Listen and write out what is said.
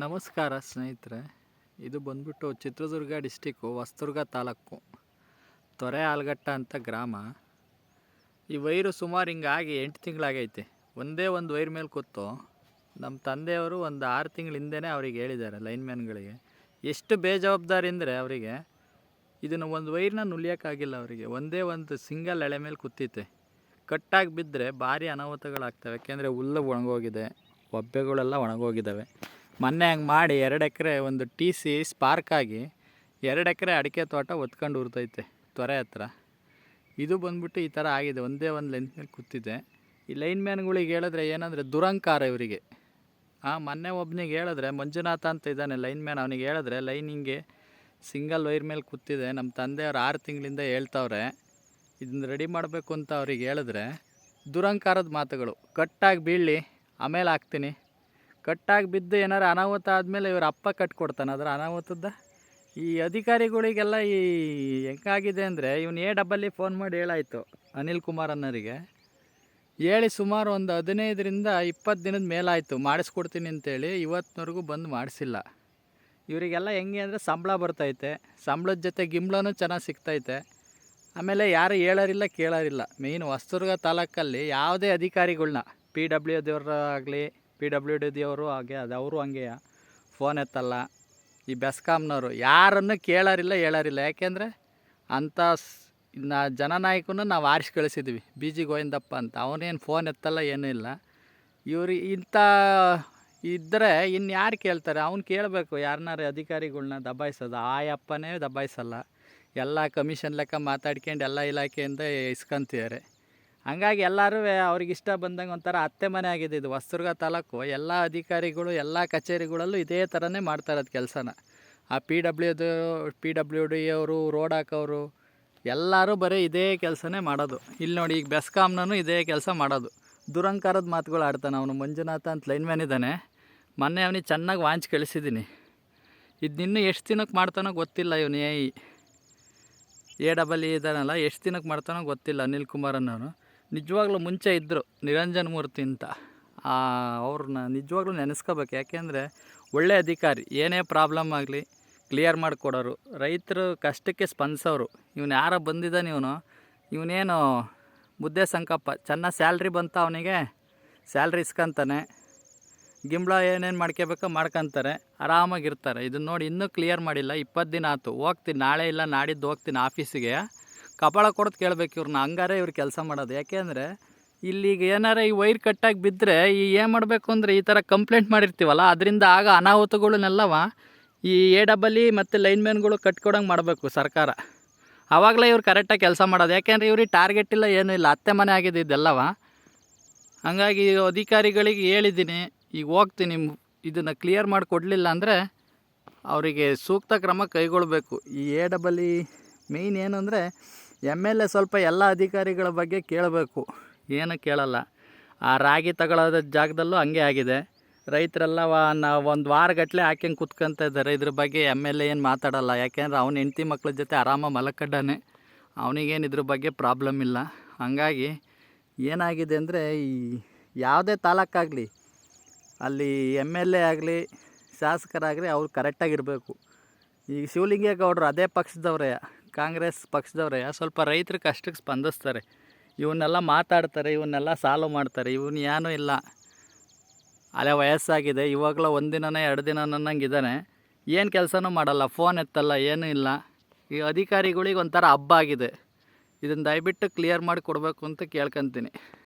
ನಮಸ್ಕಾರ ಸ್ನೇಹಿತರೆ. ಇದು ಬಂದ್ಬಿಟ್ಟು ಚಿತ್ರದುರ್ಗ ಡಿಸ್ಟಿಕ್ಕು ಹೊಸದುರ್ಗ ತಾಲೂಕು ತೊರೆ ಆಲ್ಗಟ್ಟ ಅಂತ ಗ್ರಾಮ. ಈ ವೈರು ಸುಮಾರು ಹಿಂಗಾಗಿ 8 ತಿಂಗಳಾಗೈತೆ. ಒಂದೇ ಒಂದು ವೈರ್ ಮೇಲೆ ಕೂತು ನಮ್ಮ ತಂದೆಯವರು ಒಂದು 6 ತಿಂಗಳ ಹಿಂದೆನೇ ಅವ್ರಿಗೆ ಹೇಳಿದ್ದಾರೆ ಲೈನ್ಮ್ಯಾನ್ಗಳಿಗೆ. ಎಷ್ಟು ಬೇಜವಾಬ್ದಾರಿ ಅಂದರೆ ಅವರಿಗೆ ಇದನ್ನು ಒಂದು ವೈರ್ನ ನುಲಿಯೋಕ್ಕಾಗಿಲ್ಲ. ಅವರಿಗೆ ಒಂದೇ ಒಂದು ಸಿಂಗಲ್ ಎಳೆ ಮೇಲೆ ಕೂತೈತೆ. ಕಟ್ಟಾಗಿ ಬಿದ್ದರೆ ಭಾರಿ ಅನಾಹುತಗಳಾಗ್ತವೆ. ಯಾಕೆಂದರೆ ಹುಲ್ಲು ಒಣಗೋಗಿದೆ, ಒಬ್ಬೆಗಳೆಲ್ಲ ಒಣಗೋಗಿದ್ದಾವೆ. ಮೊನ್ನೆ ಹಂಗೆ ಮಾಡಿ 2 ಎಕರೆ ಒಂದು TC ಸ್ಪಾರ್ಕಾಗಿ 2 ಎಕರೆ ಅಡಿಕೆ ತೋಟ ಒತ್ಕೊಂಡು ಉರ್ತೈತೆ ತೊರೆ ಹತ್ರ. ಇದು ಬಂದ್ಬಿಟ್ಟು ಈ ಥರ ಆಗಿದೆ. ಒಂದೇ ಒಂದು ಲೈನ್ ಮೇಲೆ ಕೂತಿದೆ. ಈ ಲೈನ್ಮ್ಯಾನ್ಗಳಿಗೆ ಹೇಳಿದ್ರೆ ಏನಂದರೆ ದುರಂಕಾರ ಇವರಿಗೆ. ಮೊನ್ನೆ ಒಬ್ಬನಿಗೆ ಹೇಳಿದ್ರೆ ಮಂಜುನಾಥ ಅಂತ ಇದ್ದಾನೆ ಲೈನ್ಮ್ಯಾನ್, ಅವನಿಗೆ ಹೇಳಿದ್ರೆ ಲೈನಿಂಗೆ ಸಿಂಗಲ್ ವೈರ್ ಮೇಲೆ ಕೂತಿದೆ, ನಮ್ಮ ತಂದೆಯವ್ರು 6 ತಿಂಗಳಿಂದ ಹೇಳ್ತವ್ರೆ ಇದನ್ನು ರೆಡಿ ಮಾಡಬೇಕು ಅಂತ ಅವ್ರಿಗೆ ಹೇಳಿದ್ರೆ ದುರಂಕಾರದ ಮಾತುಗಳು. ಕಟ್ಟಾಗಿ ಬೀಳಲಿ ಆಮೇಲೆ ಹಾಕ್ತೀನಿ, ಕಟ್ಟಾಗಿ ಬಿದ್ದು ಏನಾರು ಅನಾಹುತ ಆದಮೇಲೆ ಇವ್ರ ಅಪ್ಪ ಕಟ್ಕೊಡ್ತಾನೆ ಅದರ ಅನಾಹುತದ. ಈ ಅಧಿಕಾರಿಗಳಿಗೆಲ್ಲ ಈ ಹೆಂಗಾಗಿದೆ ಅಂದರೆ ಇವನು AEE ಫೋನ್ ಮಾಡಿ ಹೇಳಾಯಿತು ಅನಿಲ್ ಕುಮಾರ್ ಅನ್ನೋರಿಗೆ. ಹೇಳಿ ಸುಮಾರು ಒಂದು 15ರಿಂದ 20 ದಿನದ ಮೇಲಾಯಿತು ಮಾಡಿಸ್ಕೊಡ್ತೀನಿ ಅಂತೇಳಿ. ಇವತ್ತಿನವರೆಗೂ ಬಂದು ಮಾಡಿಸಿಲ್ಲ. ಇವರಿಗೆಲ್ಲ ಹೆಂಗೆ ಅಂದರೆ ಸಂಬಳ ಬರ್ತೈತೆ, ಸಂಬಳದ ಜೊತೆ ಗಿಂಬಳನೂ ಚೆನ್ನಾಗಿ ಸಿಗ್ತೈತೆ. ಆಮೇಲೆ ಯಾರು ಹೇಳೋರಿಲ್ಲ ಕೇಳೋರಿಲ್ಲ. ಮೇಯ್ನು ಹೊಸದುರ್ಗ ತಾಲೂಕಲ್ಲಿ ಯಾವುದೇ ಅಧಿಕಾರಿಗಳ್ನ PWD ಅವರು ಹಾಗೆ ಅವರು ಹಂಗೆ ಫೋನ್ ಎತ್ತಲ್ಲ. ಈ ಬೆಸ್ಕಾಮ್ನವರು ಯಾರನ್ನು ಕೇಳೋರಿಲ್ಲ ಹೇಳೋರಿಲ್ಲ. ಯಾಕೆಂದರೆ ಅಂಥ ಜನನಾಯಕನೂ ನಾವು ಆರಿಸಿ ಕಳಿಸಿದ್ವಿ, BG ಗೋವಿಂದಪ್ಪ ಅಂತ. ಅವನೇನು ಫೋನ್ ಎತ್ತಲ್ಲ, ಏನೂ ಇಲ್ಲ. ಇವರು ಇಂಥ ಇದ್ದರೆ ಇನ್ಯಾರು ಕೇಳ್ತಾರೆ? ಅವ್ನು ಕೇಳಬೇಕು ಯಾರನ್ನಾರು ಅಧಿಕಾರಿಗಳ್ನ ದಬಾಯಿಸೋದು. ಅಪ್ಪನೇ ದಬಾಯಿಸಲ್ಲ, ಎಲ್ಲ ಕಮಿಷನ್ ಲೆಕ್ಕ ಮಾತಾಡ್ಕೊಂಡು ಎಲ್ಲ ಇಲಾಖೆಯಿಂದ ಇಸ್ಕೊಂತಿದ್ದಾರೆ. ಹಂಗಾಗಿ ಎಲ್ಲರೂ ಅವ್ರಿಗೆ ಇಷ್ಟ ಬಂದಂಗೆ ಒಂಥರ ಅತ್ತೆ ಮನೆ ಆಗಿದೆ ಇದು ಹೊಸದುರ್ಗ ತಾಲೂಕು. ಎಲ್ಲ ಅಧಿಕಾರಿಗಳು ಎಲ್ಲ ಕಚೇರಿಗಳಲ್ಲೂ ಇದೇ ಥರನೇ ಮಾಡ್ತಾಯಿರೋದು ಕೆಲಸನ. PWD ಅವರು, ರೋಡ್ ಹಾಕೋರು ಎಲ್ಲರೂ ಬರೀ ಇದೇ ಕೆಲಸನೇ ಮಾಡೋದು. ಇಲ್ಲಿ ನೋಡಿ, ಈಗ ಬೆಸ್ಕಾಮ್ನೂ ಇದೇ ಕೆಲಸ ಮಾಡೋದು. ದುರಂಕಾರದ ಮಾತುಗಳು ಆಡ್ತಾನೆ ಅವನು. ಮಂಜುನಾಥ ಅಂತ ಲೈನ್ಮ್ಯಾನ್ ಇದ್ದಾನೆ. ಮೊನ್ನೆ ಅವನಿಗೆ ಚೆನ್ನಾಗಿ ವಾಂಚ್ ಕಳಿಸಿದ್ದೀನಿ. ಇದನ್ನಿನ್ನೂ ಎಷ್ಟು ದಿನಕ್ಕೆ ಮಾಡ್ತಾನೋ ಗೊತ್ತಿಲ್ಲ. ಇವನು AEE ಇದ್ದಾನಲ್ಲ, ಎಷ್ಟು ದಿನಕ್ಕೆ ಮಾಡ್ತಾನೋ ಗೊತ್ತಿಲ್ಲ. ಅನಿಲ್ ಕುಮಾರ್ ಅನ್ನೋನು ನಿಜವಾಗ್ಲೂ ಮುಂಚೆ ಇದ್ದರು ನಿರಂಜನ್ ಮೂರ್ತಿ ಅಂತ. ಅವ್ರನ್ನ ನಿಜವಾಗ್ಲೂ ನೆನೆಸ್ಕೋಬೇಕು. ಯಾಕೆಂದರೆ ಒಳ್ಳೆ ಅಧಿಕಾರಿ, ಏನೇ ಪ್ರಾಬ್ಲಮ್ ಆಗಲಿ ಕ್ಲಿಯರ್ ಮಾಡಿಕೊಡೋರು, ರೈತರು ಕಷ್ಟಕ್ಕೆ ಸ್ಪಂದಿಸೋರು. ಇವನು ಯಾರೋ ಬಂದಿದ್ದಾನೆ, ಇವನೇನು ಮುದ್ದೆ ಸಂಕಪ್ಪ. ಚೆನ್ನಾಗಿ ಸ್ಯಾಲ್ರಿ ಬಂತ ಅವನಿಗೆ, ಸ್ಯಾಲ್ರಿ ಇಸ್ಕೊಂತಾನೆ, ಗಿಂಬಳ ಏನೇನು ಮಾಡ್ಕೋಬೇಕೋ ಮಾಡ್ಕೊತಾರೆ, ಆರಾಮಾಗಿರ್ತಾರೆ. ಇದನ್ನು ನೋಡಿ ಇನ್ನೂ ಕ್ಲಿಯರ್ ಮಾಡಿಲ್ಲ. 20 ದಿನ ಆಯ್ತು. ಹೋಗ್ತೀನಿ, ನಾಳೆ ಇಲ್ಲ ನಾಡಿದ್ದು ಹೋಗ್ತೀನಿ ಆಫೀಸಿಗೆ. ಕಪಾಳ ಕೊಡೋದು ಕೇಳಬೇಕು ಇವ್ರನ್ನ, ಹಂಗಾರೆ ಇವ್ರು ಕೆಲಸ ಮಾಡೋದು. ಯಾಕೆಂದರೆ ಇಲ್ಲಿಗೆ ಏನಾರ ಈ ವೈರ್ ಕಟ್ಟಾಗಿ ಬಿದ್ದರೆ ಏನು ಮಾಡಬೇಕು ಅಂದರೆ ಈ ಥರ ಕಂಪ್ಲೇಂಟ್ ಮಾಡಿರ್ತೀವಲ್ಲ, ಅದರಿಂದ ಆಗ ಅನಾಹುತಗಳನ್ನೆಲ್ಲವ ಈ AEE ಮತ್ತು ಲೈನ್ಮ್ಯಾನ್ಗಳು ಕಟ್ಕೊಡಂಗೆ ಮಾಡಬೇಕು ಸರ್ಕಾರ. ಆವಾಗಲೇ ಇವ್ರು ಕರೆಕ್ಟಾಗಿ ಕೆಲಸ ಮಾಡೋದು. ಯಾಕೆಂದರೆ ಇವ್ರಿಗೆ ಟಾರ್ಗೆಟ್ ಇಲ್ಲ, ಏನೂ ಇಲ್ಲ, ಅತ್ತೆ ಮನೆ ಆಗಿದೆ ಇದೆಲ್ಲವ. ಹಂಗಾಗಿ ಅಧಿಕಾರಿಗಳಿಗೆ ಹೇಳಿದ್ದೀನಿ, ಈಗ ಹೋಗ್ತೀನಿ, ಇದನ್ನು ಕ್ಲಿಯರ್ ಮಾಡಿ ಕೊಡಲಿಲ್ಲ ಅಂದರೆ ಅವರಿಗೆ ಸೂಕ್ತ ಕ್ರಮ ಕೈಗೊಳ್ಳಬೇಕು. ಈ AEE ಮೇಯ್ನ್ ಏನು ಅಂದರೆ MLA ಸ್ವಲ್ಪ ಎಲ್ಲ ಅಧಿಕಾರಿಗಳ ಬಗ್ಗೆ ಕೇಳಬೇಕು. ಏನು ಕೇಳಲ್ಲ. ಆ ರಾಗಿ ತಗೊಳ್ಳೋದ ಜಾಗದಲ್ಲೂ ಹಂಗೆ ಆಗಿದೆ. ರೈತರೆಲ್ಲ ಒಂದು ವಾರಗಟ್ಟಲೆ ಹಾಕ್ಯಂಗೆ ಕುತ್ಕೊತ ಇದ್ದಾರೆ. ಇದ್ರ ಬಗ್ಗೆ MLA ಏನು ಮಾತಾಡಲ್ಲ. ಯಾಕೆಂದರೆ ಅವ್ನ ಹೆಂಡತಿ ಮಕ್ಳ ಜೊತೆ ಆರಾಮಾಗಿ ಮಲಕ್ಕಡ್ಡಾನೆ, ಅವನಿಗೇನು ಇದ್ರ ಬಗ್ಗೆ ಪ್ರಾಬ್ಲಮ್ ಇಲ್ಲ. ಹಂಗಾಗಿ ಏನಾಗಿದೆ ಅಂದರೆ ಈ ಯಾವುದೇ ತಾಲೂಕಾಗಲಿ ಅಲ್ಲಿ MLA ಆಗಲಿ ಶಾಸಕರಾಗಲಿ ಅವ್ರು ಕರೆಕ್ಟಾಗಿರಬೇಕು. ಈಗ ಶಿವಲಿಂಗೇಗೌಡರು ಅದೇ ಪಕ್ಷದವರೇ, ಕಾಂಗ್ರೆಸ್ ಪಕ್ಷದವರೇ, ಸ್ವಲ್ಪ ರೈತರ ಕಷ್ಟಕ್ಕೆ ಸ್ಪಂದಿಸ್ತಾರೆ. ಇವನ್ನೆಲ್ಲ ಮಾತಾಡ್ತಾರೆ, ಇವನ್ನೆಲ್ಲ ಸಾಲ್ವ್ ಮಾಡ್ತಾರೆ. ಇವನು ಏನೂ ಇಲ್ಲ, ಅಲ್ಲೇ ವಯಸ್ಸಾಗಿದೆ, ಇವಾಗಲೂ 1 ದಿನನೇ 2 ದಿನ ಅನ್ನಂಗಿದ್ದಾನೆ. ಏನು ಕೆಲಸನೂ ಮಾಡಲ್ಲ, ಫೋನ್ ಎತ್ತಲ್ಲ, ಏನೂ ಇಲ್ಲ. ಈ ಅಧಿಕಾರಿಗಳಿಗೆ ಒಂಥರ ಹಬ್ಬ ಆಗಿದೆ. ಇದನ್ನು ದಯವಿಟ್ಟು ಕ್ಲಿಯರ್ ಮಾಡಿ ಕೊಡಬೇಕು ಅಂತ ಕೇಳ್ಕೊತೀನಿ.